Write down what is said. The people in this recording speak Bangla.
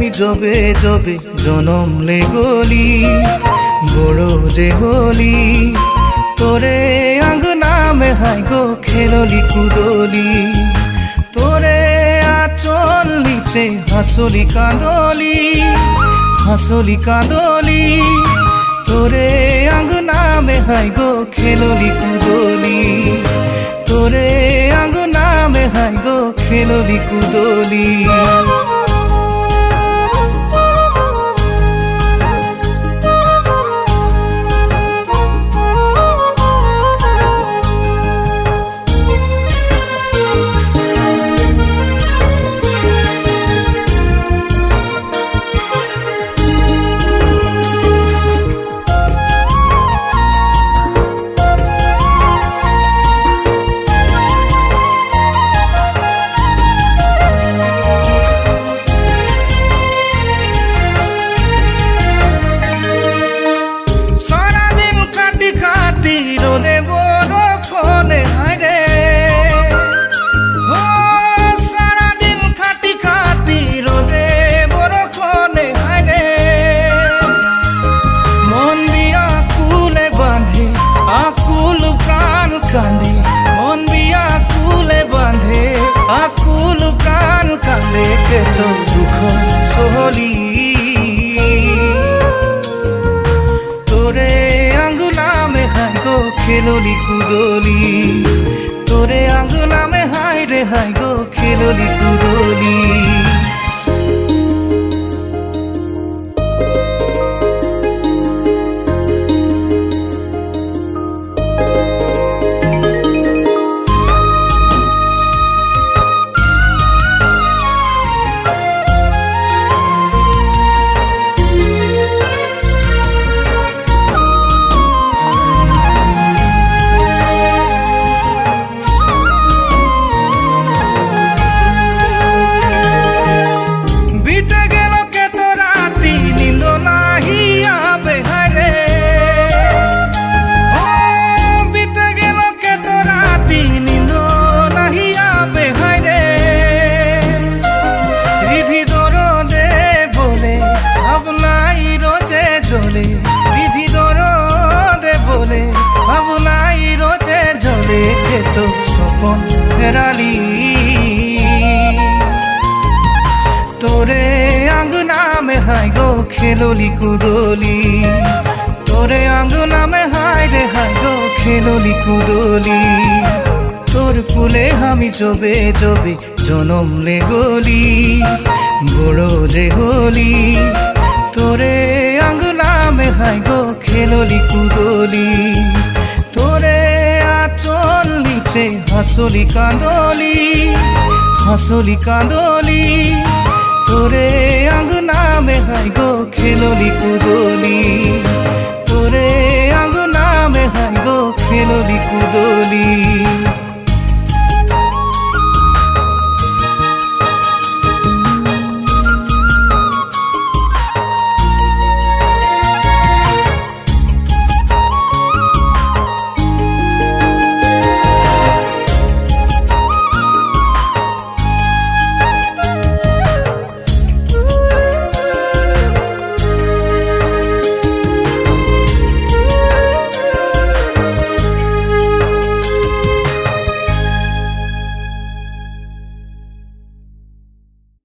আমি যবে যবে জনম লে গলি বড় যে হলি তোরে আঙ্গনা মে হাই গো খেললি কুদলি তোরে আচল নিচে হাসলি কাঁদলি তোরে আঙ্গনা মে হাই গো খেললি কুদলি তোরে আঙ্গনা মে হাই গো খেললি কুদলি রোদে বড় কোনে হায়রে ও সারাদিন খাটি খাটি রোদে বড় কোনে হায়রে মন দিয়া কুলে বাঁধে আকুল প্রাণ কাঁদে মন দিয়া কুলে বাঁধে আকুল প্রাণ কাঁদে কে তো দুঃখ সহলি তোরে আঙ্গুলা মে হাই গো খেললি কুদলি তোরে আঙ্গুলা মে হাই রে হাই গো খেললি কুদলি বিধি দরদে বলে ভাবনাই রোজে জলে তো সপন হেরালি তোরে আঙ্গনা মে হাই গো খেললি কুদলি তোরে আঙ্গনা মে হাই রে হাই গো খেললি কুদলি তোর কুলে আমি যবে যবে জনম লে গলি বড় যে হলি তোরে আঙ্গনা মে হাই গো খেললি কুদলি তোরে আচল নিচে হাসলি কাঁদলি তোরে আঙ্গনা মে হাই গো খেললি কুদলি তোরে আঙ্গনা মে হাই গো খেললি কুদলি